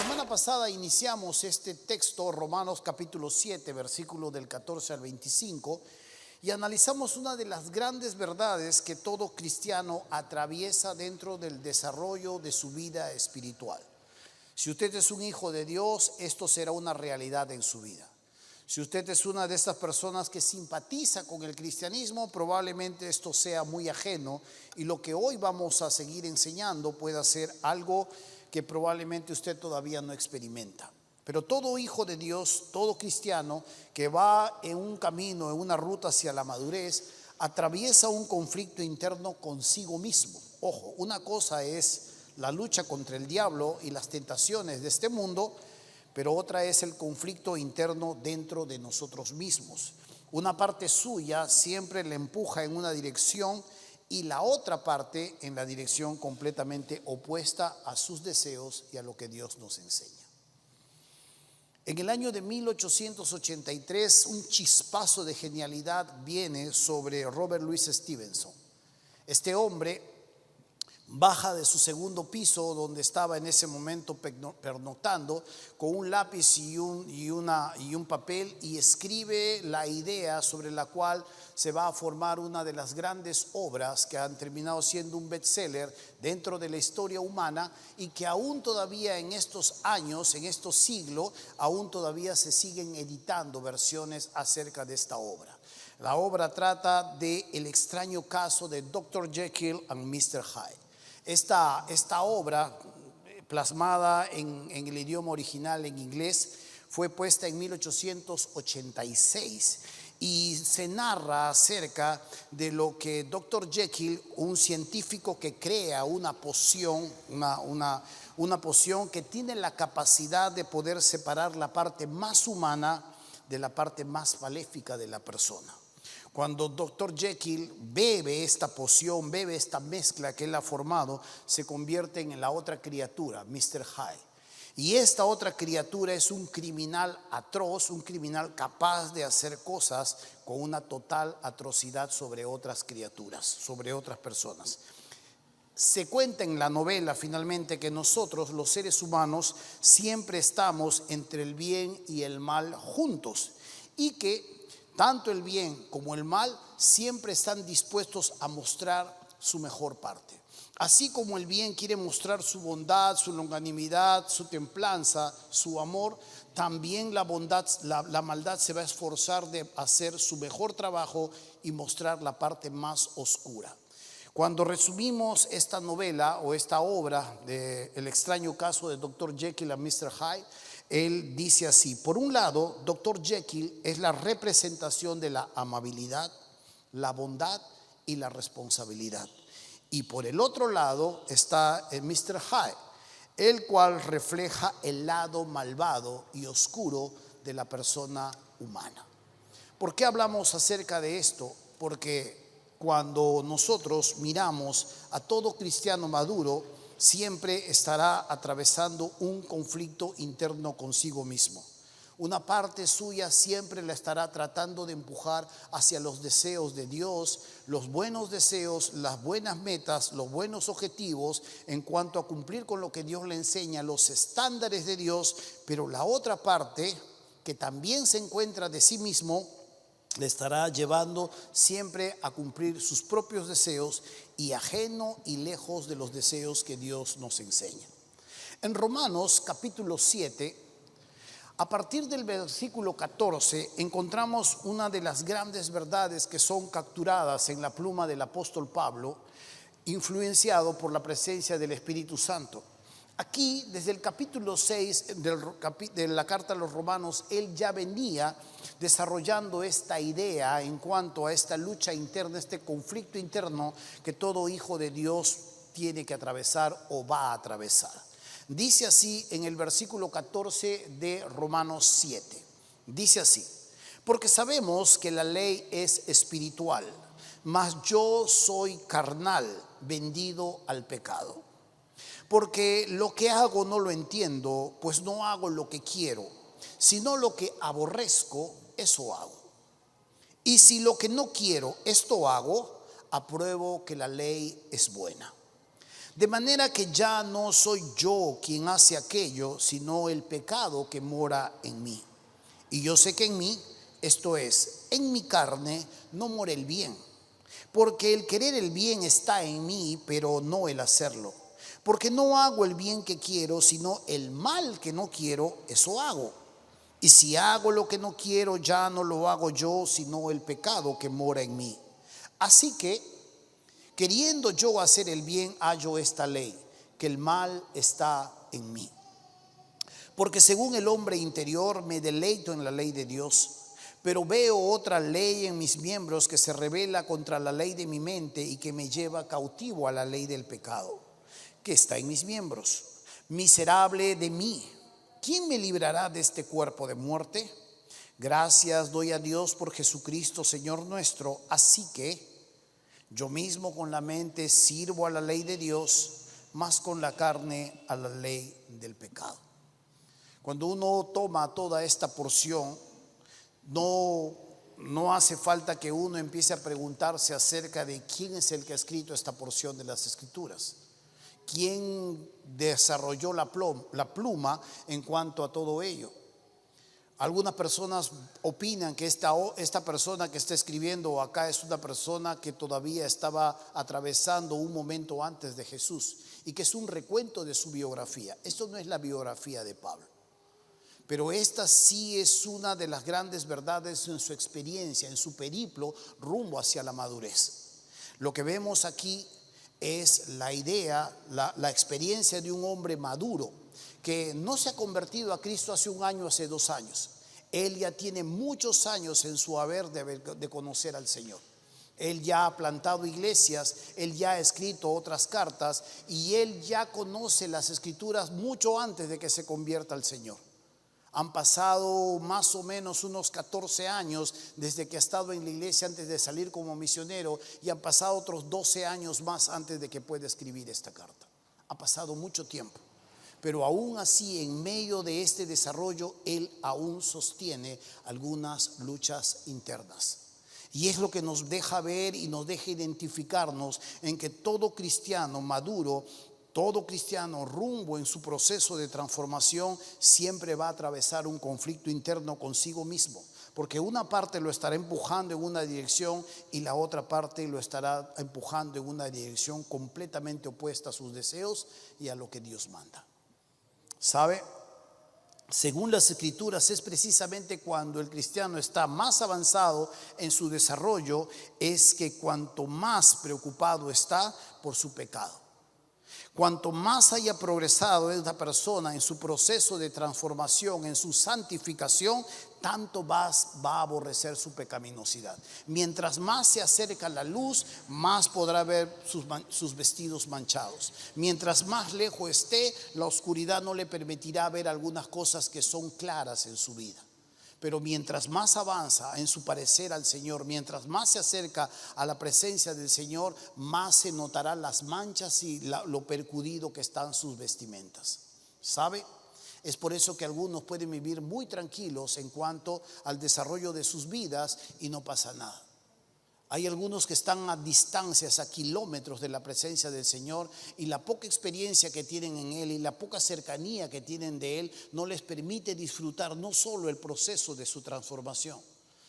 semana pasada iniciamos este texto, Romanos capítulo 7, versículo del 14 al 25, y analizamos una de las grandes verdades que todo cristiano atraviesa dentro del desarrollo de su vida espiritual. Si usted es un hijo de Dios, esto será una realidad en su vida. Si usted es una de estas personas que simpatiza con el cristianismo, probablemente esto sea muy ajeno y lo que hoy vamos a seguir enseñando pueda ser algo que probablemente usted todavía no experimenta. Pero todo hijo de Dios, todo cristiano que va en un camino, en una ruta hacia la madurez, atraviesa un conflicto interno consigo mismo. Ojo, una cosa es la lucha contra el diablo y las tentaciones de este mundo, pero otra es el conflicto interno dentro de nosotros mismos. Una parte suya siempre le empuja en una dirección y la otra parte en la dirección completamente opuesta a sus deseos y a lo que Dios nos enseña. En el año de 1883, un chispazo de genialidad viene sobre Robert Louis Stevenson. Este hombre baja de su segundo piso, donde estaba en ese momento pernoctando, con un lápiz y un papel, y escribe la idea sobre la cual se va a formar una de las grandes obras que han terminado siendo un bestseller dentro de la historia humana y que aún todavía en estos años, en estos siglos, aún todavía se siguen editando versiones acerca de esta obra. La obra trata de el extraño caso de Dr. Jekyll and Mr. Hyde. Esta obra, plasmada en el idioma original en inglés, fue puesta en 1886 y se narra acerca de lo que Dr. Jekyll, un científico que crea una poción, una poción que tiene la capacidad de poder separar la parte más humana de la parte más maléfica de la persona. Cuando Dr. Jekyll bebe esta poción, bebe esta mezcla que él ha formado, se convierte en la otra criatura, Mr. Hyde. Y esta otra criatura es un criminal atroz, un criminal capaz de hacer cosas con una total atrocidad sobre otras criaturas, sobre otras personas. Se cuenta en la novela finalmente que nosotros, los seres humanos, siempre estamos entre el bien y el mal juntos y que tanto el bien como el mal siempre están dispuestos a mostrar su mejor parte. Así como el bien quiere mostrar su bondad, su longanimidad, su templanza, su amor, también la maldad se va a esforzar de hacer su mejor trabajo y mostrar la parte más oscura. Cuando resumimos esta novela o esta obra de El extraño caso de Dr. Jekyll and Mr. Hyde, él dice así: por un lado, Dr. Jekyll es la representación de la amabilidad, la bondad y la responsabilidad. Y por el otro lado está el Mr. Hyde, el cual refleja el lado malvado y oscuro de la persona humana. ¿Por qué hablamos acerca de esto? Porque cuando nosotros miramos a todo cristiano maduro, siempre estará atravesando un conflicto interno consigo mismo. Una parte suya siempre la estará tratando de empujar hacia los deseos de Dios, los buenos deseos, las buenas metas, los buenos objetivos en cuanto a cumplir con lo que Dios le enseña, los estándares de Dios, pero la otra parte que también se encuentra de sí mismo le estará llevando siempre a cumplir sus propios deseos y ajeno y lejos de los deseos que Dios nos enseña. En Romanos capítulo 7, a partir del versículo 14, encontramos una de las grandes verdades que son capturadas en la pluma del apóstol Pablo, influenciado por la presencia del Espíritu Santo. Aquí, desde el capítulo 6 de la carta a los Romanos, él ya venía desarrollando esta idea en cuanto a esta lucha interna, este conflicto interno que todo hijo de Dios tiene que atravesar o va a atravesar. Dice así en el versículo 14 de Romanos 7. Dice así: porque sabemos que la ley es espiritual, mas yo soy carnal, vendido al pecado. Porque lo que hago no lo entiendo, pues no hago lo que quiero, sino lo que aborrezco, eso hago. Y si lo que no quiero, esto hago, apruebo que la ley es buena. De manera que ya no soy yo quien hace aquello, sino el pecado que mora en mí. Y yo sé que en mí, esto es, en mi carne, no mora el bien. Porque el querer el bien está en mí, pero no el hacerlo. Porque no hago el bien que quiero, sino el mal que no quiero, eso hago. Y si hago lo que no quiero, ya no lo hago yo, sino el pecado que mora en mí. Así que, queriendo yo hacer el bien, hallo esta ley, que el mal está en mí. Porque según el hombre interior me deleito en la ley de Dios, pero veo otra ley en mis miembros que se rebela contra la ley de mi mente y que me lleva cautivo a la ley del pecado, que está en mis miembros. Miserable de mí, ¿quién me librará de este cuerpo de muerte? Gracias doy a Dios por Jesucristo, Señor nuestro. Así que yo mismo con la mente sirvo a la ley de Dios, mas con la carne a la ley del pecado. Cuando uno toma toda esta porción, no hace falta que uno empiece a preguntarse acerca de quién es el que ha escrito esta porción de las Escrituras. ¿Quién desarrolló la pluma en cuanto a todo ello? Algunas personas opinan que esta persona que está escribiendo acá es una persona que todavía estaba atravesando un momento antes de Jesús y que es un recuento de su biografía. Esto no es la biografía de Pablo, pero esta sí es una de las grandes verdades en su experiencia, en su periplo rumbo hacia la madurez. Lo que vemos aquí es la idea, la experiencia de un hombre maduro que no se ha convertido a Cristo hace un año, hace 2 años. Él ya tiene muchos años en su haber de conocer al Señor. Él ya ha plantado iglesias, él ya ha escrito otras cartas y él ya conoce las Escrituras mucho antes de que se convierta al Señor. Han pasado más o menos unos 14 años desde que ha estado en la iglesia antes de salir como misionero y han pasado otros 12 años más antes de que pueda escribir esta carta. Ha pasado mucho tiempo. Pero aún así, en medio de este desarrollo, él aún sostiene algunas luchas internas. Y es lo que nos deja ver y nos deja identificarnos en que todo cristiano maduro, todo cristiano rumbo en su proceso de transformación, siempre va a atravesar un conflicto interno consigo mismo. Porque una parte lo estará empujando en una dirección y la otra parte lo estará empujando en una dirección completamente opuesta a sus deseos y a lo que Dios manda. ¿Sabe? Según las Escrituras, es precisamente cuando el cristiano está más avanzado en su desarrollo, es que cuanto más preocupado está por su pecado. Cuanto más haya progresado esta persona en su proceso de transformación, en su santificación, tanto más va a aborrecer su pecaminosidad. Mientras más se acerca a la luz, más podrá ver sus vestidos manchados. Mientras más lejos esté, la oscuridad no le permitirá ver algunas cosas que son claras en su vida. Pero mientras más avanza en su parecer al Señor, mientras más se acerca a la presencia del Señor, más se notarán las manchas y lo percudido que están sus vestimentas. ¿Sabe? Es por eso que algunos pueden vivir muy tranquilos en cuanto al desarrollo de sus vidas y no pasa nada. Hay algunos que están a distancias, a kilómetros de la presencia del Señor, y la poca experiencia que tienen en Él y la poca cercanía que tienen de Él no les permite disfrutar no solo el proceso de su transformación,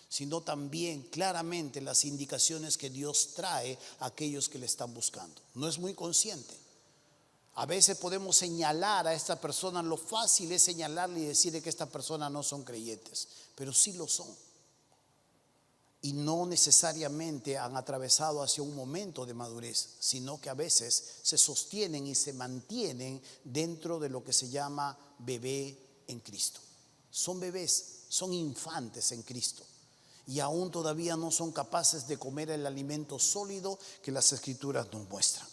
sino también claramente las indicaciones que Dios trae a aquellos que le están buscando. No es muy consciente. A veces podemos señalar a esta persona, lo fácil es señalarle y decirle que estas personas no son creyentes, pero sí lo son. Y no necesariamente han atravesado hacia un momento de madurez, sino que a veces se sostienen y se mantienen dentro de lo que se llama bebé en Cristo. Son bebés, son infantes en Cristo. Y aún todavía no son capaces de comer el alimento sólido que las Escrituras nos muestran.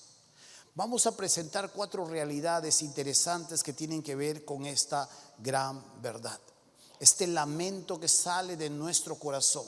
Vamos a presentar 4 realidades interesantes que tienen que ver con esta gran verdad. Este lamento que sale de nuestro corazón.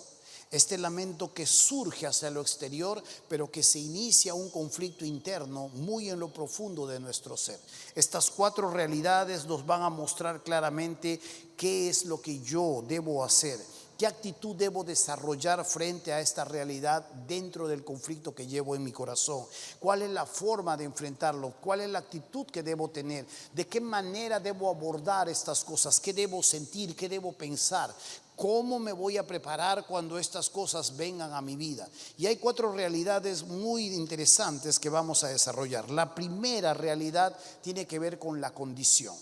Este lamento que surge hacia lo exterior, pero que se inicia un conflicto interno muy en lo profundo de nuestro ser. Estas 4 realidades nos van a mostrar claramente qué es lo que yo debo hacer ¿Qué actitud debo desarrollar frente a esta realidad dentro del conflicto que llevo en mi corazón? ¿Cuál es la forma de enfrentarlo? ¿Cuál es la actitud que debo tener? ¿De qué manera debo abordar estas cosas? ¿Qué debo sentir? ¿Qué debo pensar? ¿Cómo me voy a preparar cuando estas cosas vengan a mi vida? Y hay 4 realidades muy interesantes que vamos a desarrollar. La primera realidad tiene que ver con la condición.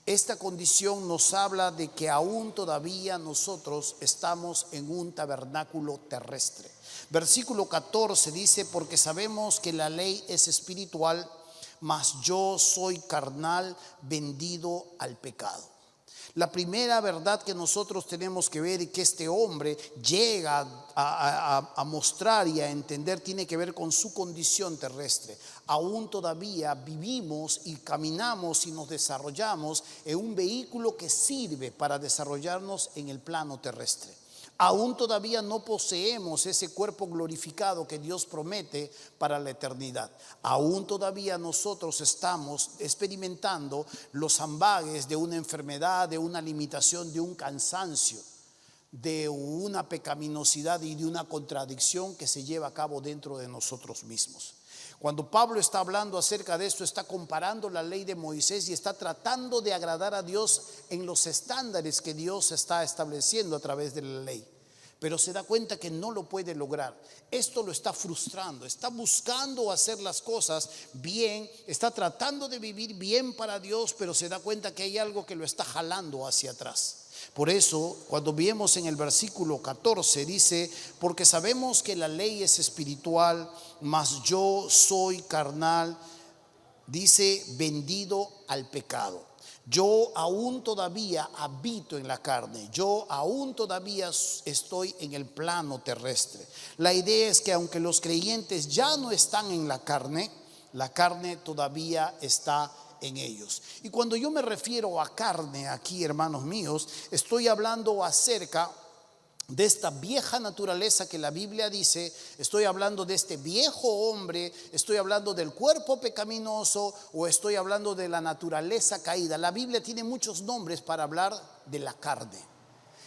Esta condición nos habla de que aún todavía nosotros estamos en un tabernáculo terrestre. Versículo 14 dice: porque sabemos que la ley es espiritual, mas yo soy carnal, vendido al pecado. La primera verdad que nosotros tenemos que ver y que este hombre llega a mostrar y a entender tiene que ver con su condición terrestre. Aún todavía vivimos y caminamos y nos desarrollamos en un vehículo que sirve para desarrollarnos en el plano terrestre. Aún todavía no poseemos ese cuerpo glorificado que Dios promete para la eternidad. Aún todavía nosotros estamos experimentando los ambages de una enfermedad, de una limitación, de un cansancio, de una pecaminosidad y de una contradicción que se lleva a cabo dentro de nosotros mismos. Cuando Pablo está hablando acerca de esto, está comparando la ley de Moisés y está tratando de agradar a Dios en los estándares que Dios está estableciendo a través de la ley. Pero se da cuenta que no lo puede lograr. Esto lo está frustrando, está buscando hacer las cosas bien, está tratando de vivir bien para Dios, pero se da cuenta que hay algo que lo está jalando hacia atrás. Por eso, cuando vemos en el versículo 14, dice: porque sabemos que la ley es espiritual, mas yo soy carnal, dice, vendido al pecado. Yo aún todavía habito en la carne, yo aún todavía estoy en el plano terrestre. La idea es que aunque los creyentes ya no están en la carne todavía está en ellos. Y cuando yo me refiero a carne aquí, hermanos míos, estoy hablando acerca de esta vieja naturaleza que la Biblia dice. Estoy hablando de este viejo hombre, estoy hablando del cuerpo pecaminoso, o estoy hablando de la naturaleza caída. La Biblia tiene muchos nombres para hablar de la carne.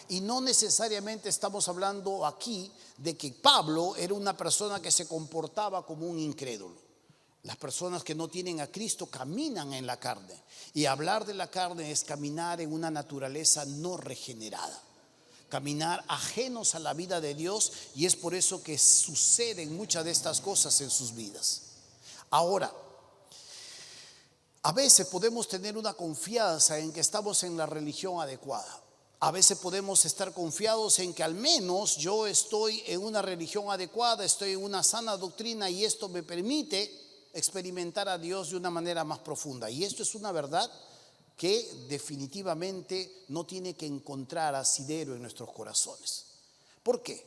Y no necesariamente estamos hablando aquí de que Pablo era una persona que se comportaba como un incrédulo. Las personas que no tienen a Cristo caminan en la carne. Y hablar de la carne es caminar en una naturaleza no regenerada, caminar ajenos a la vida de Dios, y es por eso que suceden muchas de estas cosas en sus vidas. Ahora, a veces podemos tener una confianza en que estamos en la religión adecuada. A veces podemos estar confiados en que al menos yo estoy en una religión adecuada, estoy en una sana doctrina, y esto me permite experimentar a Dios de una manera más profunda. Y esto es una verdad que definitivamente no tiene que encontrar asidero en nuestros corazones. ¿Por qué?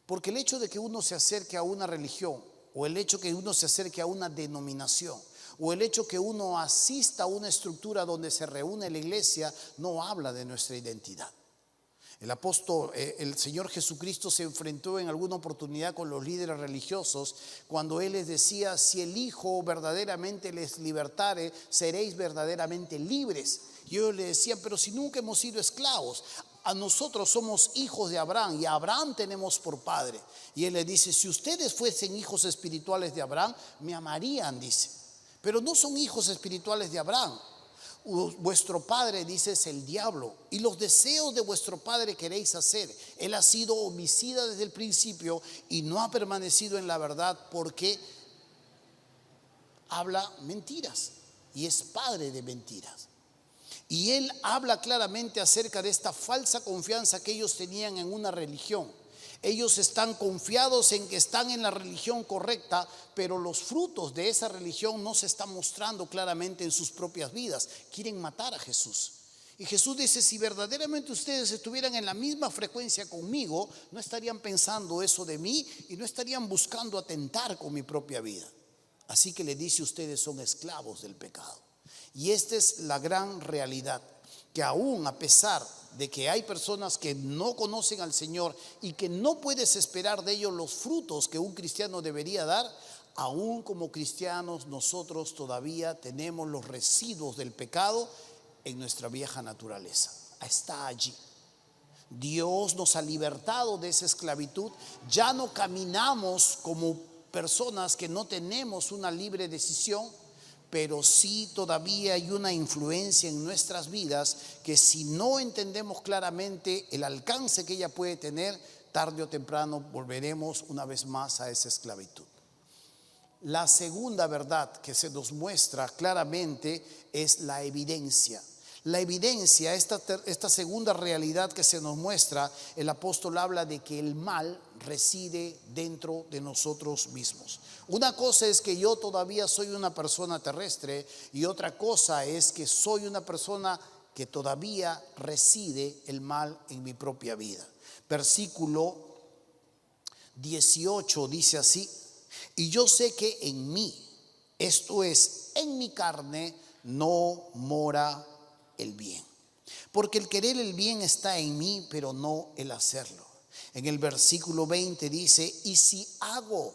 Porque el hecho de que uno se acerque a una religión, o el hecho que uno se acerque a una denominación, o el hecho que uno asista a una estructura donde se reúne la iglesia, no habla de nuestra identidad. El Señor Jesucristo se enfrentó en alguna oportunidad con los líderes religiosos cuando Él les decía: si el Hijo verdaderamente les libertare, seréis verdaderamente libres. Y ellos le decían: pero si nunca hemos sido esclavos, a nosotros somos hijos de Abraham y a Abraham tenemos por padre. Y Él les dice: si ustedes fuesen hijos espirituales de Abraham, me amarían, dice. Pero no son hijos espirituales de Abraham. Vuestro padre, dice, es el diablo, y los deseos de vuestro padre queréis hacer. Él ha sido homicida desde el principio y no ha permanecido en la verdad, porque habla mentiras y es padre de mentiras. Y él habla claramente acerca de esta falsa confianza que ellos tenían en una religión. Ellos están confiados en que están en la religión correcta, pero los frutos de esa religión no se están mostrando claramente en sus propias vidas. Quieren matar a Jesús. Y Jesús dice: si verdaderamente ustedes estuvieran en la misma frecuencia conmigo, no estarían pensando eso de mí y no estarían buscando atentar con mi propia vida. Así que le dice: ustedes son esclavos del pecado. Y esta es la gran realidad, que aún a pesar de que hay personas que no conocen al Señor y que no puedes esperar de ellos los frutos que un cristiano debería dar, aún como cristianos nosotros todavía tenemos los residuos del pecado en nuestra vieja naturaleza. Está allí. Dios nos ha libertado de esa esclavitud. Ya no caminamos como personas que no tenemos una libre decisión, pero sí todavía hay una influencia en nuestras vidas que si no entendemos claramente el alcance que ella puede tener, tarde o temprano volveremos una vez más a esa esclavitud. La segunda verdad que se nos muestra claramente es la evidencia. La evidencia, esta segunda realidad que se nos muestra, el apóstol habla de que el mal reside dentro de nosotros mismos. Una cosa es que yo todavía soy una persona terrestre y otra cosa es que soy una persona que todavía reside el mal en mi propia vida. Versículo 18 dice así: y yo sé que en mí, esto es, en mi carne, no mora el bien. Porque el querer el bien está en mí, pero no el hacerlo. En el versículo 20 dice: y si hago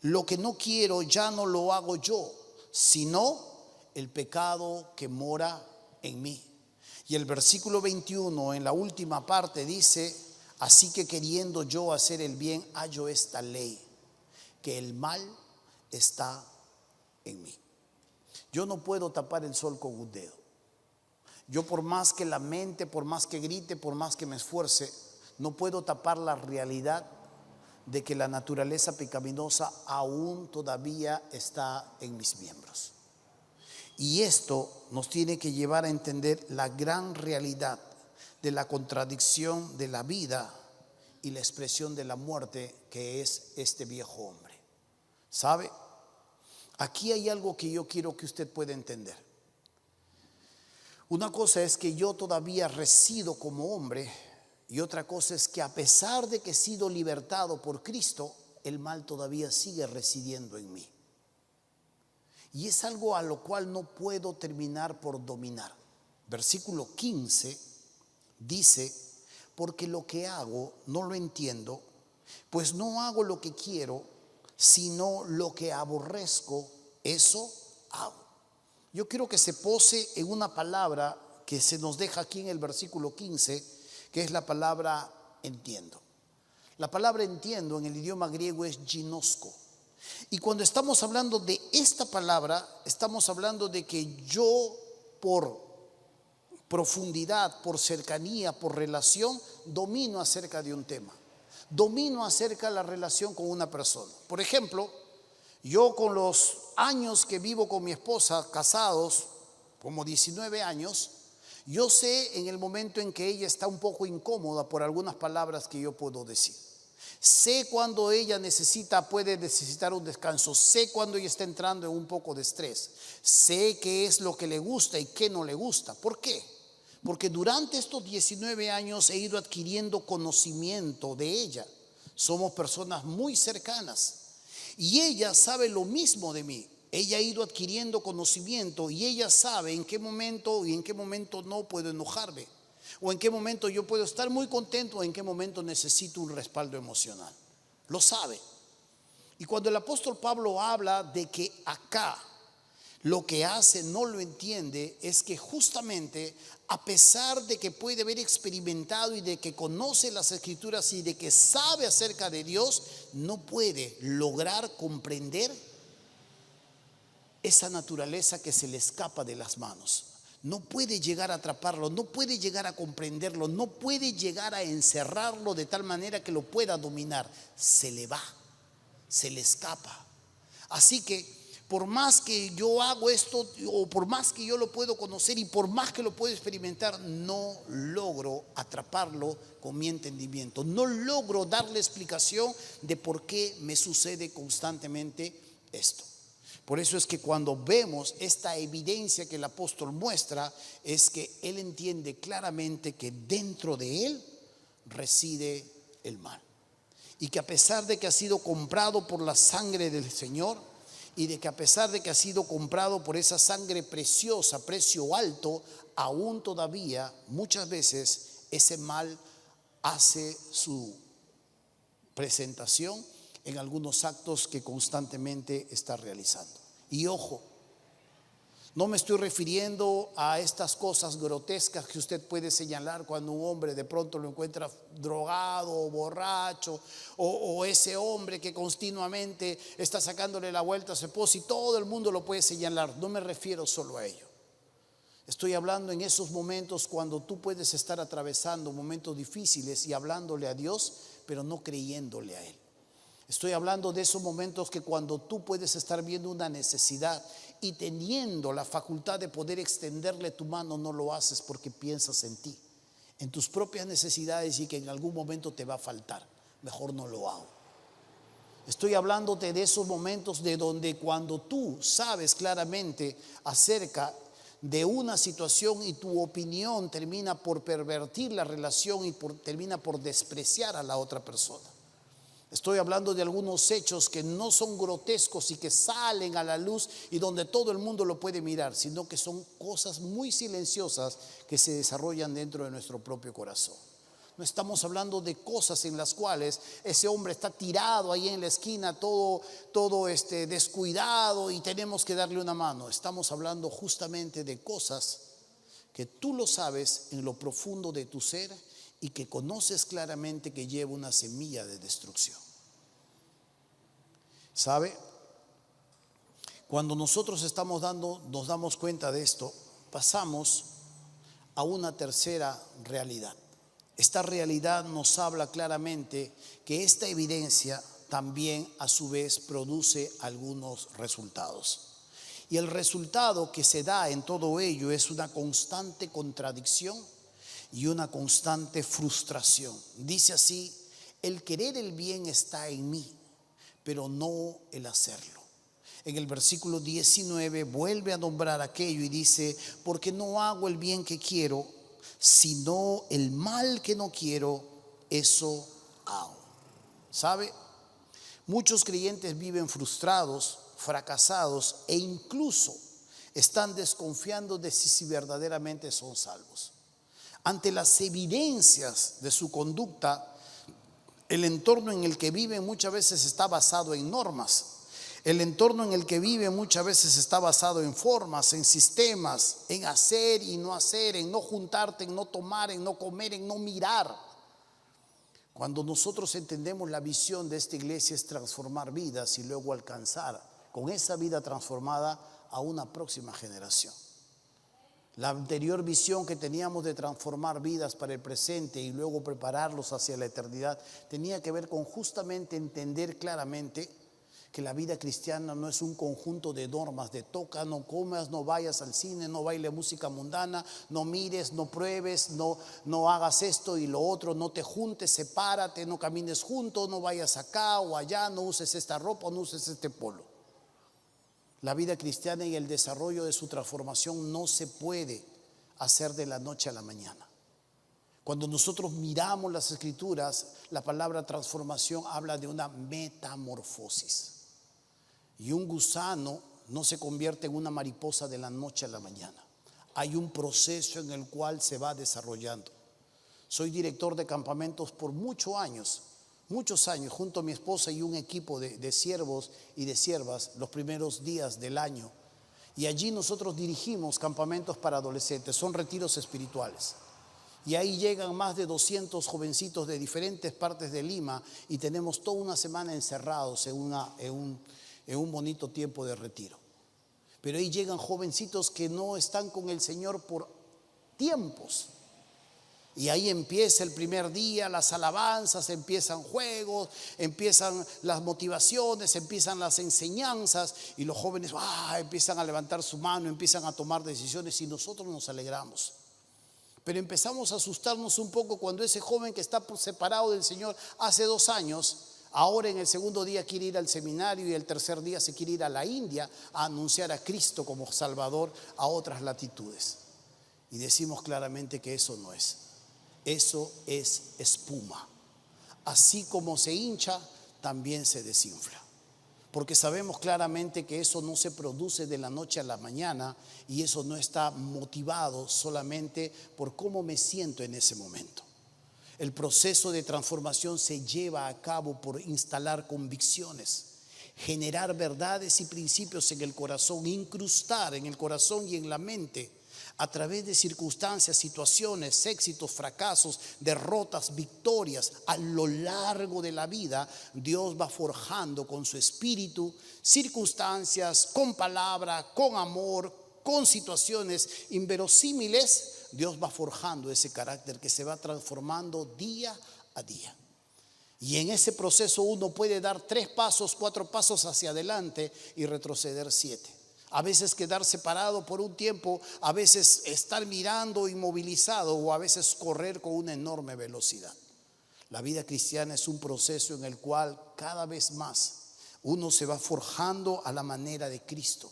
lo que no quiero, ya no lo hago yo, sino el pecado que mora en mí. Y el versículo 21 en la última parte dice: así que queriendo yo hacer el bien, hallo esta ley, que el mal está en mí. Yo no puedo tapar el sol con un dedo. Yo, por más que lamente, por más que grite, por más que me esfuerce, no puedo tapar la realidad de que la naturaleza pecaminosa aún todavía está en mis miembros. Y esto nos tiene que llevar a entender la gran realidad de la contradicción de la vida y la expresión de la muerte que es este viejo hombre. ¿Sabe? Aquí hay algo que yo quiero que usted pueda entender. Una cosa es que yo todavía resido como hombre y otra cosa es que a pesar de que he sido libertado por Cristo, el mal todavía sigue residiendo en mí. Y es algo a lo cual no puedo terminar por dominar. Versículo 15 dice: porque lo que hago no lo entiendo, pues no hago lo que quiero, sino lo que aborrezco, eso hago. Yo quiero que se pose en una palabra que se nos deja aquí en el versículo 15, que es la palabra entiendo. La palabra entiendo en el idioma griego es ginosko. Y cuando estamos hablando de esta palabra, estamos hablando de que yo, por profundidad, por cercanía, por relación, domino acerca de un tema. Domino acerca de la relación con una persona. Por ejemplo, yo con los años que vivo con mi esposa, casados, como 19 años, yo sé en el momento en que ella está un poco incómoda por algunas palabras que yo puedo decir. Sé cuando ella puede necesitar un descanso. Sé cuando ella está entrando en un poco de estrés. Sé qué es lo que le gusta y qué no le gusta. ¿Por qué? Porque durante estos 19 años he ido adquiriendo conocimiento de ella. Somos personas muy cercanas. Y ella sabe lo mismo de mí. Ella ha ido adquiriendo conocimiento y ella sabe en qué momento y en qué momento no puedo enojarme. O en qué momento yo puedo estar muy contento o en qué momento necesito un respaldo emocional. Lo sabe. Y cuando el apóstol Pablo habla de que acá lo que hace no lo entiende, es que justamente a pesar de que puede haber experimentado y de que conoce las escrituras y de que sabe acerca de Dios, no puede lograr comprender esa naturaleza que se le escapa de las manos. No puede llegar a atraparlo, no puede llegar a comprenderlo, no puede llegar a encerrarlo de tal manera que lo pueda dominar. Se le va, se le escapa. Así que por más que yo hago esto o por más que yo lo puedo conocer y por más que lo puedo experimentar, no logro atraparlo con mi entendimiento. No logro darle explicación de por qué me sucede constantemente esto. Por eso es que cuando vemos esta evidencia que el apóstol muestra, es que él entiende claramente que dentro de él reside el mal. Y que a pesar de que ha sido comprado por la sangre del Señor, y de que a pesar de que ha sido comprado por esa sangre preciosa, precio alto, aún todavía muchas veces ese mal hace su presentación en algunos actos que constantemente está realizando. Y ojo, No me estoy refiriendo a estas cosas grotescas que usted puede señalar cuando un hombre de pronto lo encuentra drogado o borracho, o ese hombre que continuamente está sacándole la vuelta a su esposa y todo el mundo lo puede señalar. No me refiero solo a ello. Estoy hablando en esos momentos cuando tú puedes estar atravesando momentos difíciles y hablándole a Dios, pero no creyéndole a Él. Estoy hablando de esos momentos que cuando tú puedes estar viendo una necesidad y teniendo la facultad de poder extenderle tu mano, no lo haces porque piensas en ti, en tus propias necesidades y que en algún momento te va a faltar. Mejor no lo hago. Estoy hablándote de esos momentos de donde cuando tú sabes claramente acerca de una situación y tu opinión termina por pervertir la relación y termina por despreciar a la otra persona. Estoy hablando de algunos hechos que no son grotescos y que salen a la luz y donde todo el mundo lo puede mirar, sino que son cosas muy silenciosas que se desarrollan dentro de nuestro propio corazón. No estamos hablando de cosas en las cuales ese hombre está tirado ahí en la esquina, todo descuidado y tenemos que darle una mano. Estamos hablando justamente de cosas que tú lo sabes en lo profundo de tu ser y que conoces claramente que lleva una semilla de destrucción. ¿Sabe? Cuando nosotros nos damos cuenta de esto, pasamos a una tercera realidad. Esta realidad nos habla claramente que esta evidencia también a su vez produce algunos resultados. Y el resultado que se da en todo ello es una constante contradicción y una constante frustración. Dice así: el querer el bien está en mí, pero no el hacerlo. En el versículo 19 vuelve a nombrar aquello y dice: porque no hago el bien que quiero, sino el mal que no quiero, eso hago. ¿Sabe? Muchos creyentes viven frustrados, fracasados e incluso están desconfiando de si verdaderamente son salvos. Ante las evidencias de su conducta, el entorno en el que viven muchas veces está basado en normas. El entorno en el que viven muchas veces está basado en formas, en sistemas, en hacer y no hacer, en no juntarte, en no tomar, en no comer, en no mirar. Cuando nosotros entendemos la visión de esta iglesia es transformar vidas y luego alcanzar con esa vida transformada a una próxima generación. La anterior visión que teníamos de transformar vidas para el presente y luego prepararlos hacia la eternidad tenía que ver con justamente entender claramente que la vida cristiana no es un conjunto de normas, de toca, no comas, no vayas al cine, no bailes música mundana, no mires, no pruebes, no hagas esto y lo otro, no te juntes, sepárate, no camines juntos, no vayas acá o allá, no uses esta ropa, no uses este polo. La vida cristiana y el desarrollo de su transformación no se puede hacer de la noche a la mañana. Cuando nosotros miramos las escrituras, la palabra transformación habla de una metamorfosis. Y un gusano no se convierte en una mariposa de la noche a la mañana. Hay un proceso en el cual se va desarrollando. Soy director de campamentos por muchos años, junto a mi esposa y un equipo de siervos y de siervas los primeros días del año. Y allí nosotros dirigimos campamentos para adolescentes, son retiros espirituales. Y ahí llegan más de 200 jovencitos de diferentes partes de Lima y tenemos toda una semana encerrados en un bonito tiempo de retiro. Pero ahí llegan jovencitos que no están con el Señor por tiempos. Y ahí empieza el primer día, las alabanzas, empiezan juegos, empiezan las motivaciones, empiezan las enseñanzas y los jóvenes empiezan a levantar su mano, empiezan a tomar decisiones y nosotros nos alegramos. Pero empezamos a asustarnos un poco cuando ese joven que está separado del Señor hace 2 años, ahora en el segundo día quiere ir al seminario y el tercer día se quiere ir a la India a anunciar a Cristo como Salvador a otras latitudes. Y decimos claramente que eso no es. Eso es espuma. Así como se hincha, también se desinfla. Porque sabemos claramente que eso no se produce de la noche a la mañana y eso no está motivado solamente por cómo me siento en ese momento. El proceso de transformación se lleva a cabo por instalar convicciones. generar verdades y principios en el corazón, incrustar en el corazón y en la mente a través de circunstancias, situaciones, éxitos, fracasos, derrotas, victorias. A lo largo de la vida, Dios va forjando con su espíritu circunstancias, con palabra, con amor, con situaciones inverosímiles. Dios va forjando ese carácter que se va transformando día a día. Y en ese proceso uno puede dar 3 pasos, 4 pasos hacia adelante y retroceder 7. A veces quedar separado por un tiempo, a veces estar mirando inmovilizado, o a veces correr con una enorme velocidad. La vida cristiana es un proceso en el cual cada vez más uno se va forjando a la manera de Cristo,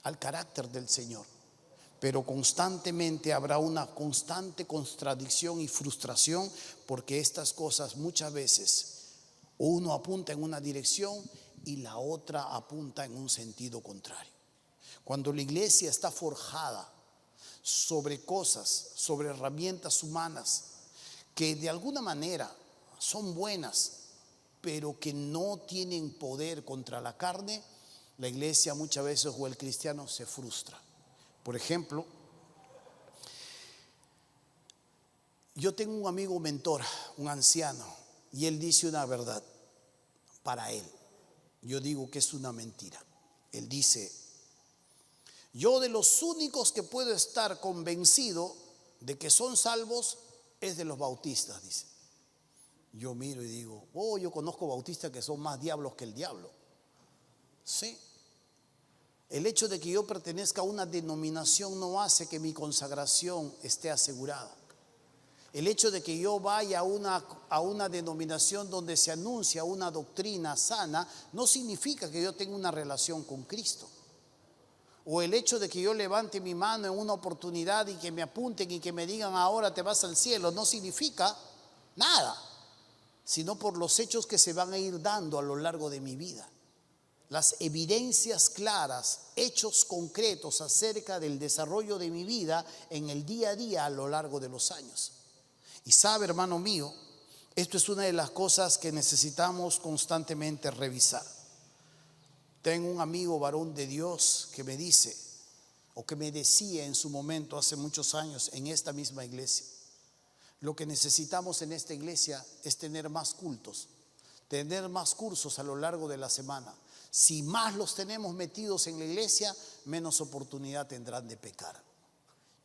al carácter del Señor. Pero constantemente habrá una constante contradicción y frustración, porque estas cosas muchas veces uno apunta en una dirección y la otra apunta en un sentido contrario. Cuando la iglesia está forjada sobre cosas, sobre herramientas humanas que de alguna manera son buenas, pero que no tienen poder contra la carne, la iglesia muchas veces, o el cristiano, se frustra. Por ejemplo, yo tengo un amigo mentor, un anciano, y él dice una verdad para él. Yo digo que es una mentira. Él dice: yo de los únicos que puedo estar convencido de que son salvos es de los bautistas, dice. Yo miro y digo: oh, yo conozco bautistas que son más diablos que el diablo. Sí. El hecho de que yo pertenezca a una denominación no hace que mi consagración esté asegurada. El hecho de que yo vaya a una denominación donde se anuncia una doctrina sana no significa que yo tenga una relación con Cristo. O el hecho de que yo levante mi mano en una oportunidad y que me apunten y que me digan: ahora te vas al cielo, no significa nada, sino por los hechos que se van a ir dando a lo largo de mi vida. Las evidencias claras, hechos concretos acerca del desarrollo de mi vida en el día a día a lo largo de los años. Y sabe, hermano mío, esto es una de las cosas que necesitamos constantemente revisar. Tengo un amigo varón de Dios que me dice, o que me decía en su momento hace muchos años en esta misma iglesia: lo que necesitamos en esta iglesia es tener más cultos, tener más cursos a lo largo de la semana. Si más los tenemos metidos en la iglesia, menos oportunidad tendrán de pecar.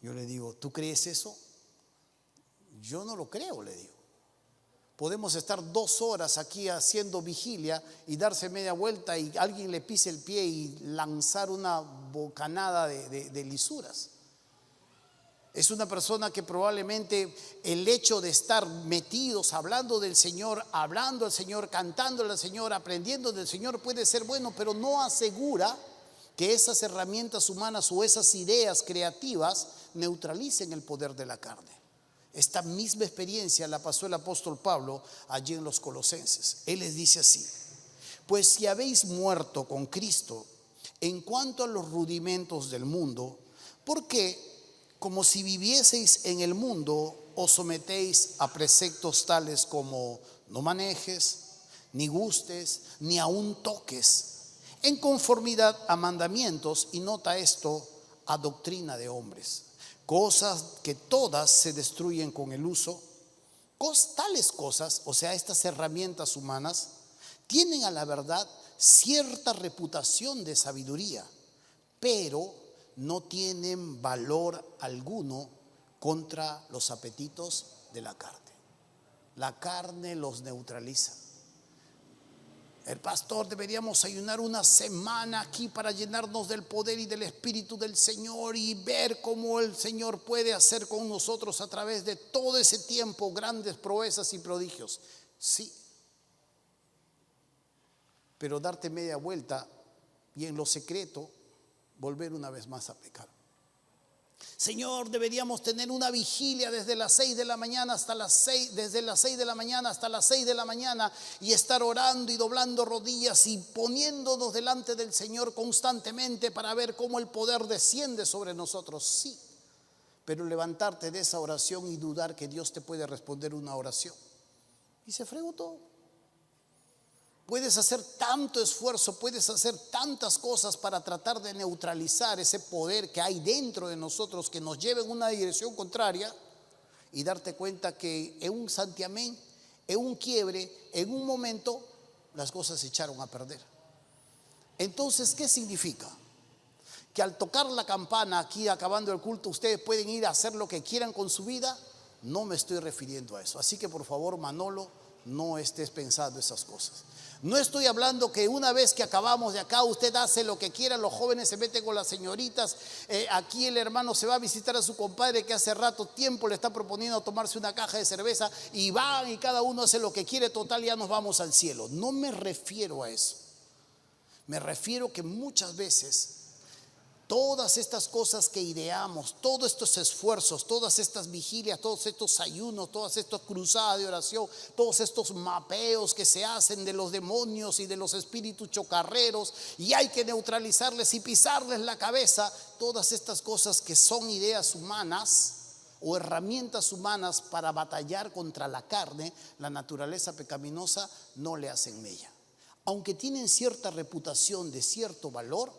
Yo le digo: ¿tú crees eso? Yo no lo creo, le digo. Podemos estar 2 horas aquí haciendo vigilia y darse media vuelta y alguien le pise el pie y lanzar una bocanada de lisuras. Es una persona que probablemente el hecho de estar metidos hablando del Señor, hablando al Señor, cantándole al Señor, aprendiendo del Señor puede ser bueno, pero no asegura que esas herramientas humanas o esas ideas creativas neutralicen el poder de la carne. Esta misma experiencia la pasó el apóstol Pablo allí en los Colosenses. Él les dice así: pues si habéis muerto con Cristo en cuanto a los rudimentos del mundo, ¿por qué, como si vivieseis en el mundo, os sometéis a preceptos tales como no manejes, ni gustes, ni aun toques, en conformidad a mandamientos, y nota esto, a doctrina de hombres? Cosas que todas se destruyen con el uso. Tales cosas, o sea, estas herramientas humanas, tienen a la verdad cierta reputación de sabiduría, pero no tienen valor alguno contra los apetitos de la carne. La carne los neutraliza. El pastor, deberíamos ayunar una semana aquí para llenarnos del poder y del Espíritu del Señor y ver cómo el Señor puede hacer con nosotros a través de todo ese tiempo grandes proezas y prodigios. Sí, pero darte media vuelta y en lo secreto volver una vez más a pecar. Señor, deberíamos tener una vigilia desde las 6 de la mañana hasta las 6, desde las 6 de la mañana hasta las 6 de la mañana y estar orando y doblando rodillas y poniéndonos delante del Señor constantemente para ver cómo el poder desciende sobre nosotros. Sí, pero levantarte de esa oración y dudar que Dios te puede responder una oración y se fregó todo. Puedes hacer tanto esfuerzo, puedes hacer tantas cosas para tratar de neutralizar ese poder que hay dentro de nosotros que nos lleva en una dirección contraria, y darte cuenta que en un santiamén, en un quiebre, en un momento, las cosas se echaron a perder. Entonces, ¿qué significa? Que al tocar la campana aquí acabando el culto, ustedes pueden ir a hacer lo que quieran con su vida. No me estoy refiriendo a eso. Así que por favor, Manolo, no estés pensando esas cosas. No estoy hablando que una vez que acabamos de acá usted hace lo que quiera, los jóvenes se meten con las señoritas, aquí el hermano se va a visitar a su compadre que hace rato tiempo le está proponiendo tomarse una caja de cerveza y van y cada uno hace lo que quiere, total ya nos vamos al cielo. No me refiero a eso. Me refiero que muchas veces todas estas cosas que ideamos, todos estos esfuerzos, todas estas vigilias, todos estos ayunos, todas estas cruzadas de oración, todos estos mapeos que se hacen de los demonios y de los espíritus chocarreros, y hay que neutralizarles y pisarles la cabeza, todas estas cosas que son ideas humanas o herramientas humanas para batallar contra la carne, la naturaleza pecaminosa, no le hacen mella. Aunque tienen cierta reputación de cierto valor,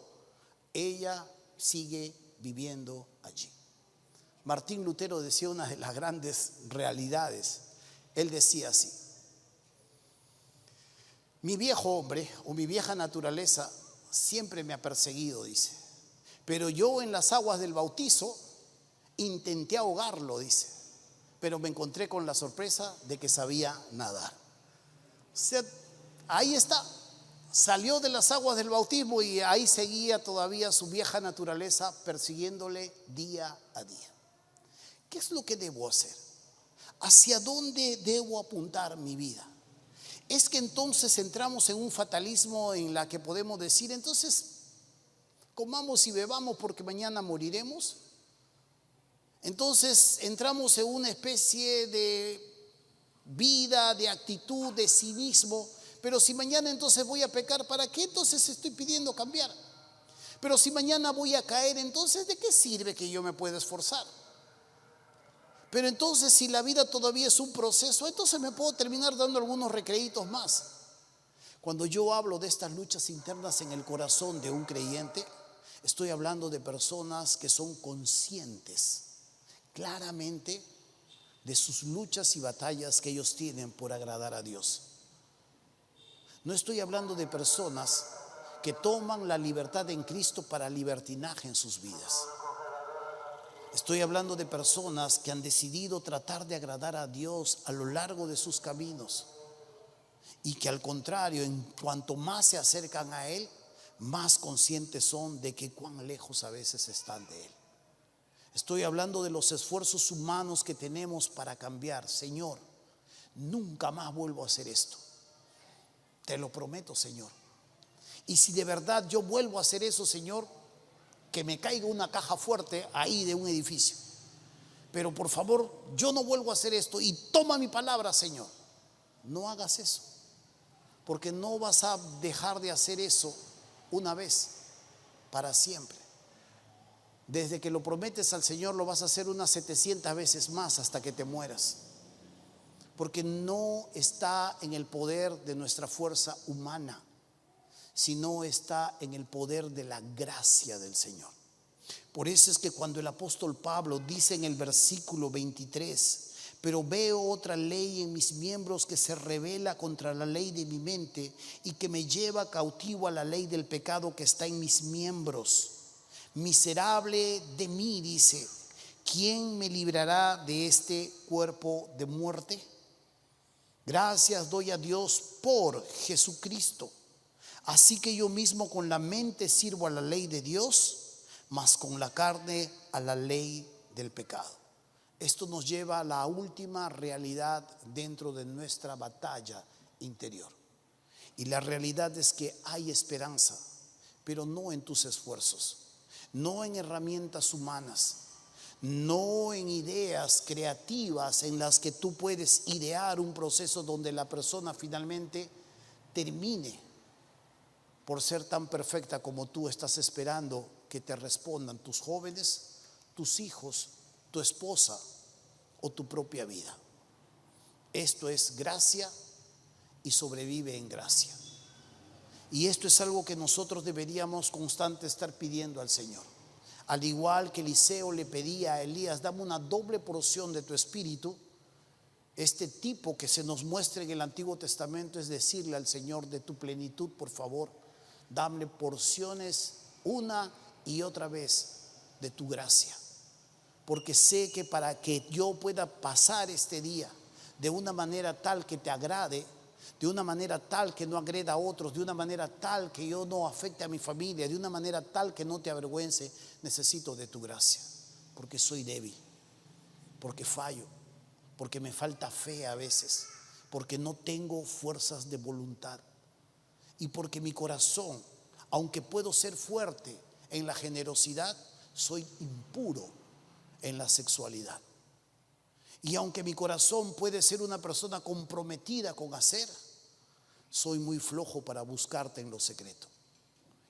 ella sigue viviendo allí. Martín Lutero decía una de las grandes realidades. Él decía así: mi viejo hombre o mi vieja naturaleza siempre me ha perseguido, dice, pero yo en las aguas del bautizo intenté ahogarlo, dice, pero me encontré con la sorpresa de que sabía nadar. O sea, ahí está. Salió de las aguas del bautismo y ahí seguía todavía su vieja naturaleza persiguiéndole día a día. ¿Qué es lo que debo hacer? ¿Hacia dónde debo apuntar mi vida? Es que entonces entramos en un fatalismo en la que podemos decir, entonces comamos y bebamos porque mañana moriremos. Entonces entramos en una especie de vida, de actitud, de cinismo. Pero si mañana entonces voy a pecar, ¿para qué entonces estoy pidiendo cambiar? Pero si mañana voy a caer, entonces ¿de qué sirve que yo me pueda esforzar? Pero entonces si la vida todavía es un proceso, entonces me puedo terminar dando algunos recreitos más. Cuando yo hablo de estas luchas internas en el corazón de un creyente, estoy hablando de personas que son conscientes claramente de sus luchas y batallas que ellos tienen por agradar a Dios. No estoy hablando de personas que toman la libertad en Cristo para libertinaje en sus vidas. Estoy hablando de personas que han decidido tratar de agradar a Dios a lo largo de sus caminos y que al contrario, en cuanto más se acercan a Él, más conscientes son de que cuán lejos a veces están de Él. Estoy hablando de los esfuerzos humanos que tenemos para cambiar. Señor, nunca más vuelvo a hacer esto. Te lo prometo, Señor. Y si de verdad yo vuelvo a hacer eso, Señor, que me caiga una caja fuerte ahí de un edificio. Pero por favor, yo no vuelvo a hacer esto y toma mi palabra, Señor. No hagas eso, porque no vas a dejar de hacer eso una vez, para siempre. Desde que lo prometes al Señor, lo vas a hacer unas 700 veces más hasta que te mueras. Porque no está en el poder de nuestra fuerza humana, sino está en el poder de la gracia del Señor. Por eso es que cuando el apóstol Pablo dice en el versículo 23, pero veo otra ley en mis miembros que se rebela contra la ley de mi mente y que me lleva cautivo a la ley del pecado que está en mis miembros. Miserable de mí, dice, ¿quién me librará de este cuerpo de muerte? Gracias doy a Dios por Jesucristo. Así que yo mismo con la mente sirvo a la ley de Dios, mas con la carne a la ley del pecado. Esto nos lleva a la última realidad dentro de nuestra batalla interior. Y la realidad es que hay esperanza, pero no en tus esfuerzos, no en herramientas humanas, no en ideas creativas en las que tú puedes idear un proceso donde la persona finalmente termine por ser tan perfecta como tú estás esperando que te respondan tus jóvenes, tus hijos, tu esposa o tu propia vida. Esto es gracia y sobrevive en gracia. Y esto es algo que nosotros deberíamos constante estar pidiendo al Señor. Al igual que Eliseo le pedía a Elías, dame una doble porción de tu espíritu. Este tipo que se nos muestra en el Antiguo Testamento es decirle al Señor, de tu plenitud, por favor, dame porciones una y otra vez de tu gracia. Porque sé que para que yo pueda pasar este día de una manera tal que te agrade, de una manera tal que no agreda a otros, de una manera tal que yo no afecte a mi familia, de una manera tal que no te avergüence, necesito de tu gracia. Porque soy débil, porque fallo, porque me falta fe a veces, porque no tengo fuerzas de voluntad y porque mi corazón, aunque puedo ser fuerte en la generosidad, soy impuro en la sexualidad. Y aunque mi corazón puede ser una persona comprometida con hacer, soy muy flojo para buscarte en lo secreto.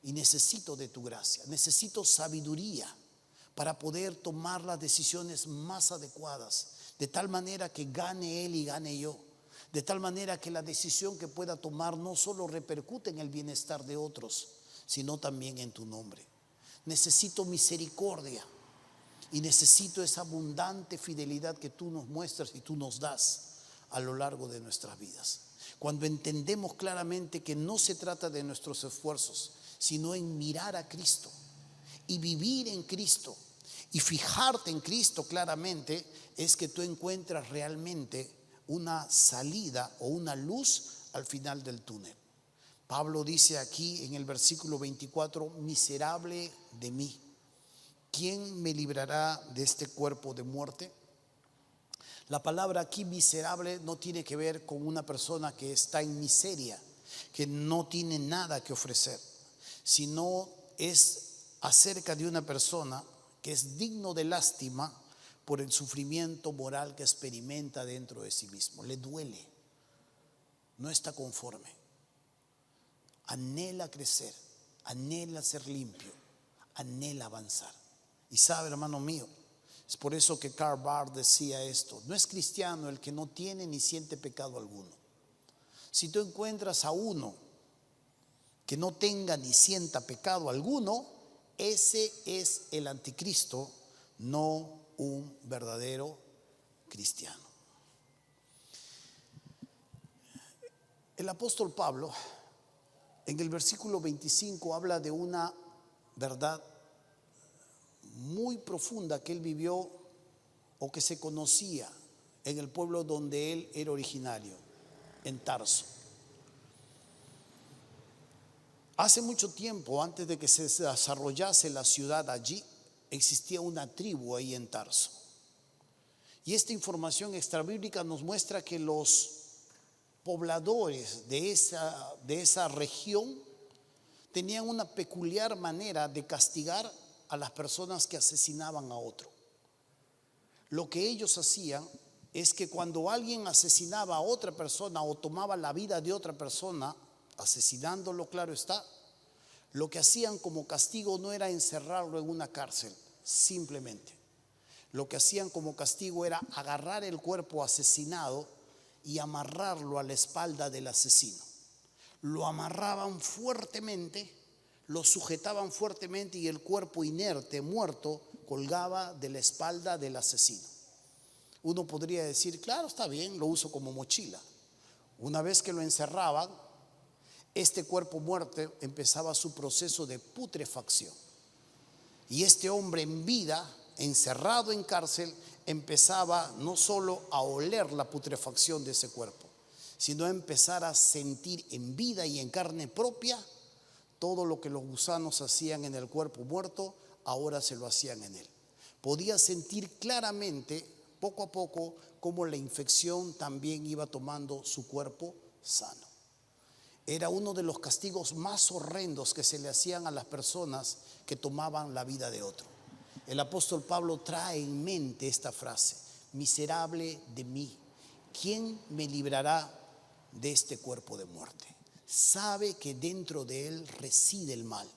Y necesito de tu gracia, necesito sabiduría para poder tomar las decisiones más adecuadas, de tal manera que gane él y gane yo, de tal manera que la decisión que pueda tomar no solo repercute en el bienestar de otros, sino también en tu nombre. Necesito misericordia y necesito esa abundante fidelidad que tú nos muestras y tú nos das a lo largo de nuestras vidas. Cuando entendemos claramente que no se trata de nuestros esfuerzos, sino en mirar a Cristo y vivir en Cristo y fijarte en Cristo claramente, es que tú encuentras realmente una salida o una luz al final del túnel. Pablo dice aquí en el versículo 24, miserable de mí, ¿quién me librará de este cuerpo de muerte? La palabra aquí miserable no tiene que ver con una persona que está en miseria, que no tiene nada que ofrecer, sino es acerca de una persona que es digno de lástima por el sufrimiento moral que experimenta dentro de sí mismo. Le duele, no está conforme, anhela crecer, anhela ser limpio, anhela avanzar. Y sabe, hermano mío, es por eso que Karl Barth decía esto: no es cristiano el que no tiene ni siente pecado alguno. Si tú encuentras a uno que no tenga ni sienta pecado alguno, ese es el anticristo, no un verdadero cristiano. El apóstol Pablo en el versículo 25 habla de una verdad muy profunda que él vivió o que se conocía en el pueblo donde él era originario, en Tarso. Hace mucho tiempo, antes de que se desarrollase la ciudad allí, existía una tribu ahí en Tarso. Y esta información extrabíblica nos muestra que los pobladores de esa región tenían una peculiar manera de castigar a las personas que asesinaban a otro. Lo que ellos hacían es que cuando alguien asesinaba a otra persona o tomaba la vida de otra persona, asesinándolo, claro está, lo que hacían como castigo no era encerrarlo en una cárcel, simplemente. Lo que hacían como castigo era agarrar el cuerpo asesinado y amarrarlo a la espalda del asesino. Lo amarraban fuertemente, lo sujetaban fuertemente y el cuerpo inerte, muerto, colgaba de la espalda del asesino. Uno podría decir, claro, está bien, lo uso como mochila. Una vez que lo encerraban, este cuerpo muerto empezaba su proceso de putrefacción. Y este hombre en vida, encerrado en cárcel, empezaba no solo a oler la putrefacción de ese cuerpo, sino a empezar a sentir en vida y en carne propia todo lo que los gusanos hacían en el cuerpo muerto, ahora se lo hacían en él. Podía sentir claramente, poco a poco, cómo la infección también iba tomando su cuerpo sano. Era uno de los castigos más horrendos que se le hacían a las personas que tomaban la vida de otro. El apóstol Pablo trae en mente esta frase: miserable de mí, ¿quién me librará de este cuerpo de muerte? Sabe que dentro de él reside el mal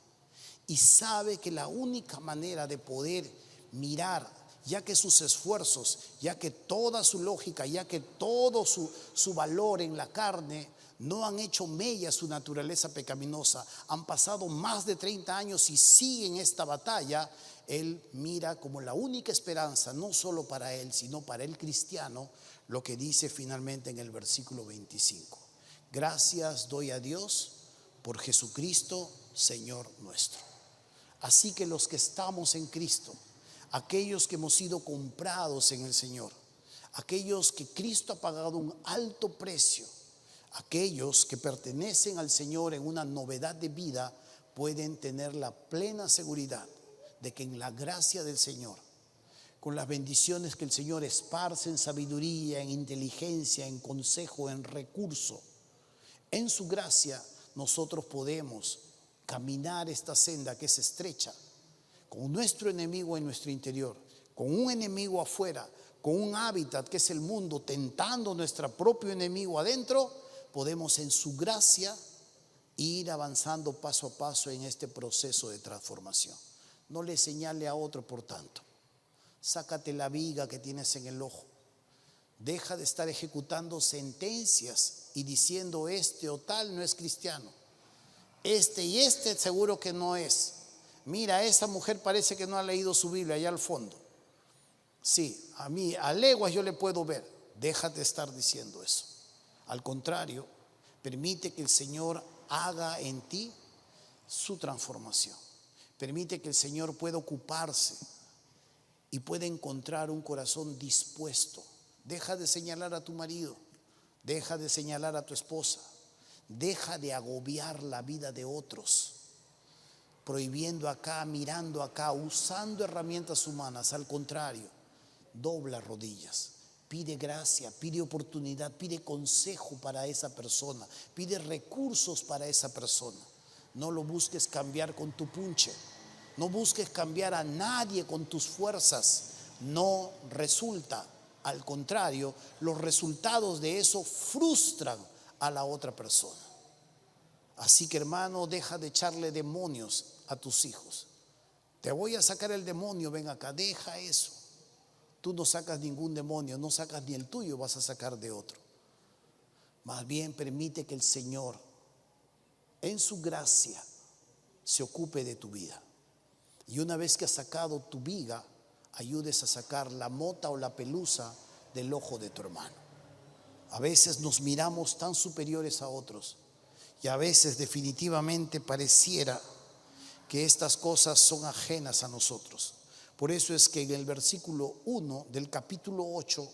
y sabe que la única manera de poder mirar, ya que sus esfuerzos, ya que toda su lógica, ya que todo su valor en la carne no han hecho mella su naturaleza pecaminosa, han pasado más de 30 años y siguen esta batalla, Él mira como la única esperanza, no solo para él, sino para el cristiano, lo que dice finalmente en el versículo 25. Gracias doy a Dios por Jesucristo, Señor nuestro. Así que los que estamos en Cristo, aquellos que hemos sido comprados en el Señor, aquellos que Cristo ha pagado un alto precio, aquellos que pertenecen al Señor en una novedad de vida, pueden tener la plena seguridad de que en la gracia del Señor, con las bendiciones que el Señor esparce en sabiduría, en inteligencia, en consejo, en recurso, en su gracia nosotros podemos caminar esta senda que es estrecha, con nuestro enemigo en nuestro interior, con un enemigo afuera, con un hábitat que es el mundo tentando nuestro propio enemigo adentro. Podemos en su gracia ir avanzando paso a paso en este proceso de transformación. No le señale a otro, por tanto. Sácate la viga que tienes en el ojo. Deja de estar ejecutando sentencias y diciendo este o tal no es cristiano. Este y este seguro que no es. Mira, esta mujer parece que no ha leído su Biblia allá al fondo. Sí, a mí a leguas yo le puedo ver. Déjate de estar diciendo eso. Al contrario, permite que el Señor haga en ti su transformación. Permite que el Señor pueda ocuparse y pueda encontrar un corazón dispuesto. Deja de señalar a tu marido, deja de señalar a tu esposa, deja de agobiar la vida de otros, prohibiendo acá, mirando acá, usando herramientas humanas. Al contrario, dobla rodillas, pide gracia, pide oportunidad, pide consejo para esa persona, pide recursos para esa persona. No lo busques cambiar con tu punche, no busques cambiar a nadie con tus fuerzas, no resulta. Al contrario, los resultados de eso frustran a la otra persona. Así que, hermano, deja de echarle demonios a tus hijos. Te voy a sacar el demonio, ven acá, deja eso. Tú no sacas ningún demonio, no sacas ni el tuyo, vas a sacar de otro. Más bien permite que el Señor, en su gracia, se ocupe de tu vida. Y una vez que has sacado tu viga, ayudes a sacar la mota o la pelusa del ojo de tu hermano. A veces nos miramos tan superiores a otros y a veces definitivamente pareciera que estas cosas son ajenas a nosotros. Por eso es que en el versículo 1 del capítulo 8,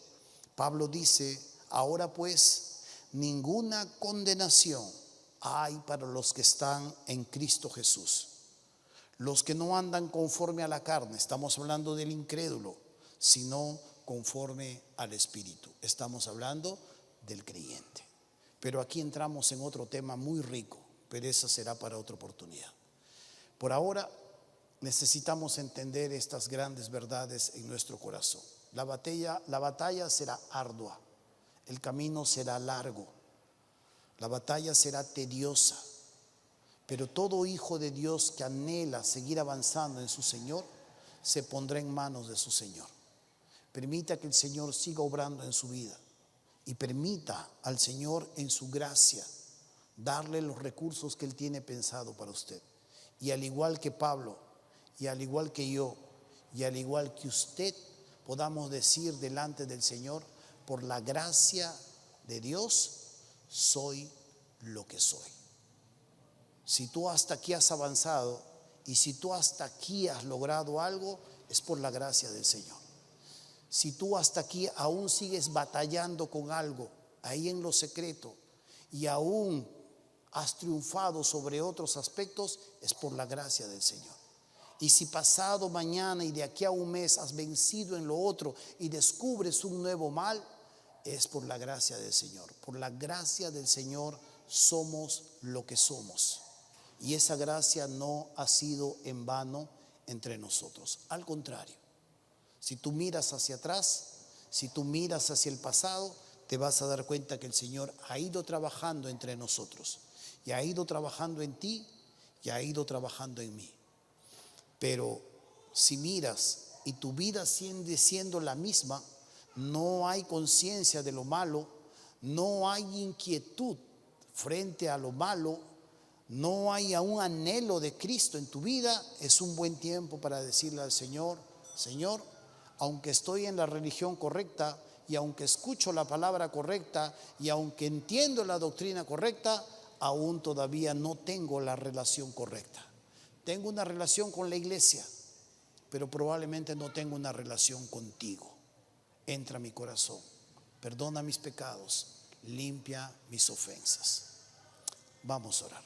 Pablo dice: ahora pues, ninguna condenación hay para los que están en Cristo Jesús. Los que no andan conforme a la carne, estamos hablando del incrédulo, sino conforme al Espíritu. Estamos hablando del creyente. Pero aquí entramos en otro tema muy rico, pero esa será para otra oportunidad. Por ahora necesitamos entender estas grandes verdades en nuestro corazón. La batalla será ardua, el camino será largo, la batalla será tediosa. Pero todo hijo de Dios que anhela seguir avanzando en su Señor, se pondrá en manos de su Señor. Permita que el Señor siga obrando en su vida y permita al Señor en su gracia darle los recursos que Él tiene pensado para usted. Y al igual que Pablo, y al igual que yo, y al igual que usted, podamos decir delante del Señor: por la gracia de Dios soy lo que soy. Si tú hasta aquí has avanzado y si tú hasta aquí has logrado algo, es por la gracia del Señor. Si tú hasta aquí aún sigues batallando con algo ahí en lo secreto y aún has triunfado sobre otros aspectos, es por la gracia del Señor. Y si pasado mañana y de aquí a un mes has vencido en lo otro y descubres un nuevo mal, es por la gracia del Señor. Por la gracia del Señor somos lo que somos. Y esa gracia no ha sido en vano entre nosotros. Al contrario, si tú miras hacia atrás, si tú miras hacia el pasado, te vas a dar cuenta que el Señor ha ido trabajando entre nosotros. Y ha ido trabajando en ti y ha ido trabajando en mí. Pero si miras y tu vida sigue siendo la misma, no hay conciencia de lo malo, no hay inquietud frente a lo malo, no hay un anhelo de Cristo en tu vida, es un buen tiempo para decirle al Señor: Señor, aunque estoy en la religión correcta, y aunque escucho la palabra correcta, y aunque entiendo la doctrina correcta, aún todavía no tengo la relación correcta. Tengo una relación con la iglesia, pero probablemente no tengo una relación contigo. Entra a mi corazón, perdona mis pecados, limpia mis ofensas. Vamos a orar.